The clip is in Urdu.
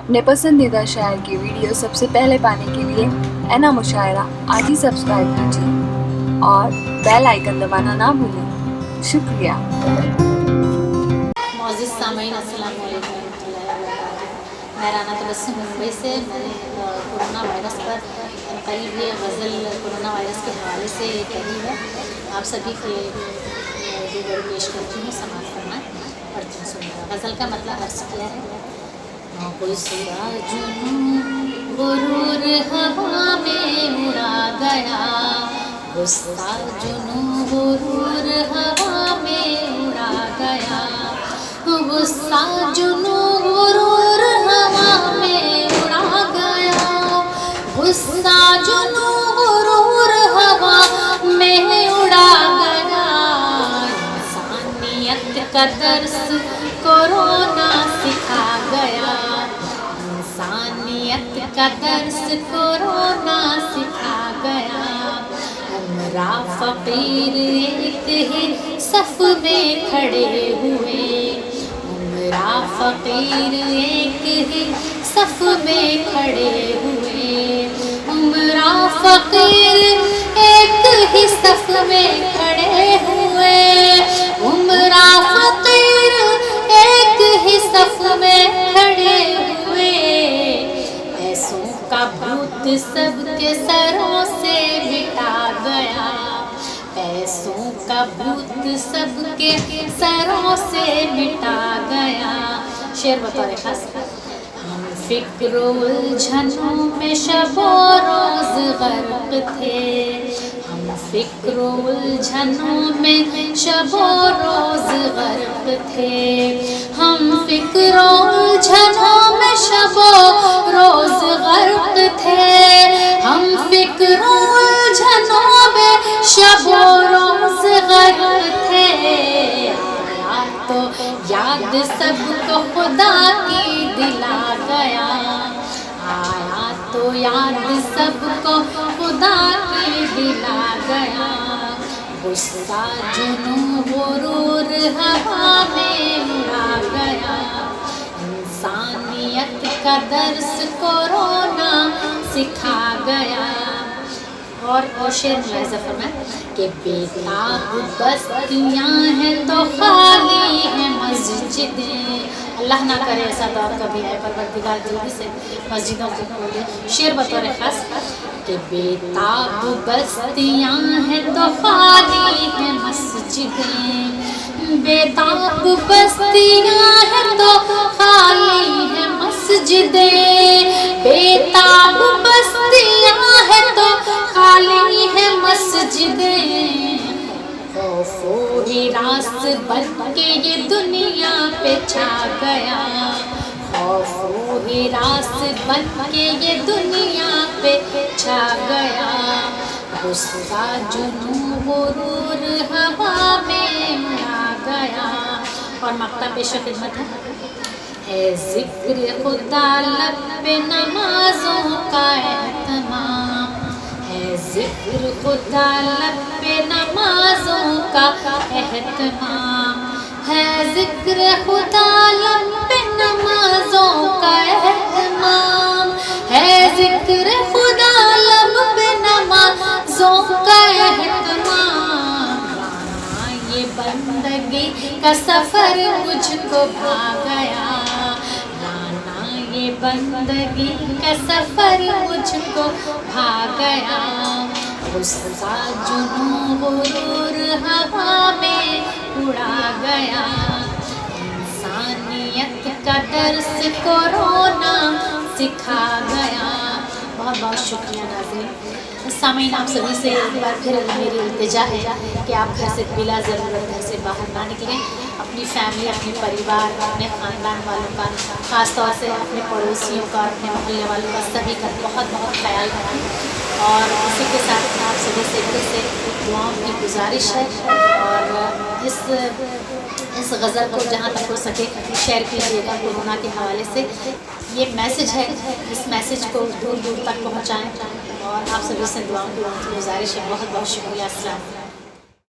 اپنے پسندیدہ شاعر کی ویڈیو سب سے پہلے پانے کے لیے اینا مشاعرہ آج ہی سبسکرائب کیجیے اور بیل آئیکن دبانا نہ بھولیں۔ شکریہ۔ معزز سامعین السلام علیکم ورحمۃ اللہ وبرکاتہ۔ میں رانا تبسم ممبئی سے میں نے کورونا وائرس پر قریب یہ غزل کورونا وائرس کے حوالے سے کہی ہے، آپ سبھی کے روبرو پیش کرتی ہوں، سماعت فرمائیں، پڑھتی ہوں سنیے۔ غزل کا مطلب عرض کیا ہے۔ غصہ جنوں غرور ہوا میں اڑا گیا، غصہ جنوں غرور ہوا میں اڑا گیا، غصہ جنوں غرور ہوا میں اڑا گیا، غصہ جنوں غرور ہوا میں اڑا گیا، انسانیت کا درس کورونا سکھا گیا، انسانیت کا درس کورونا سکھا گیا، ہمراہ فقیر ایک ہی صف میں کھڑے ہوئے، ہمراہ فقیر ایک ہی صف میں کھڑے ہوئے، ہمراہ فقیر ایک ہی صف میں کھڑے ہوئے، ہمراہ فقیر ایک ہی صف میں کھڑے ہوئے، پیسوں کا بھوت سب کے سروں سے مٹا گیا، پیسوں کا بھوت سب کے سروں سے مٹا گیا۔ شعر بطور خاص۔ ہم فکر و الجھنوں میں شب و روز غرق تھے، ہم فکر و الجھنوں میں شب و روز غرق تھے، ہم فکر و الجھنوں میں شب و روز غرق تھے، ہم فکر و الجھنوں میں شب و روز غرق تھے، آیا تو یاد سب کو خدا کی دلا گیا، آیا تو یاد سب کو خدا کی دلا گیا، غصہ جنوں غرور ہوا میں اڑا گیا، انسانیت کا درس کورونا سکھا گیا۔ اور شعر ملاحظہ فرمائیں کہ بےتاب بستیاں ہیں تو خالی ہیں مسجدیں، اللہ نہ کرے ایسا دور کبھی آئے، پروردگار جلدی سے مسجدوں کو کھولے۔ شعر بطور خاص کہ بےتاب بستیاں ہیں تو خالی ہیں مسجدیں، بےتاب بستیاں ہیں تو خالی ہیں مسجدیں، بےتاب بستیاں ہیں تو خالی ہے مسجدیں، خوف و ہراس بن کے یہ دنیا پہ چھا گیا، خوف و ہراس بن کے یہ دنیا پہ چھا گیا، غصہ جنوں غرور ہوا میں اڑا گیا۔ اور مقطع پیش خدمت ہے ذکر خدا لب پہ نمازوں کا اہتمام، ہے ذکر خدا لب پہ نمازوں کا اہتمام، ہے ذکر خدا لب پہ نمازوں کا اہتمام، ہے ذکر خدا لب پہ نمازوں کا اہتمام، یہ بندگی کا سفر مجھ کو بھا گیا، یہ بندگی کا سفر مجھ کو بھا گیا، غصہ جنوں غرور ہوا میں اڑا گیا، انسانیت کا درس کورونا سکھا گیا۔ بہت بہت شکریہ ناظرین۔ سامعین آپ سبھی سے ایک بار پھر میری التجا ہے کہ آپ گھر سے بلا ضرورت گھر سے باہر نہ نکلیں، اپنی فیملی، اپنے پریوار، اپنے خاندان والوں کا، خاص طور سے اپنے پڑوسیوں کا، اپنے محلے والوں کا، سبھی کا بہت بہت خیال رکھیں۔ اور اسی کے ساتھ آپ سبھی سے پھر سے دعاؤں کی گزارش ہے، اور اس غزل کو جہاں تک ہو سکے شیئر کیجیے گا کورونا کے حوالے سے۔ یہ میسج ہے، اس میسج کو دور دور تک پہنچائیں، اور آپ سبھی سے دعاؤں کی گزارش ہے۔ بہت بہت شکریہ۔ السلام علیکم۔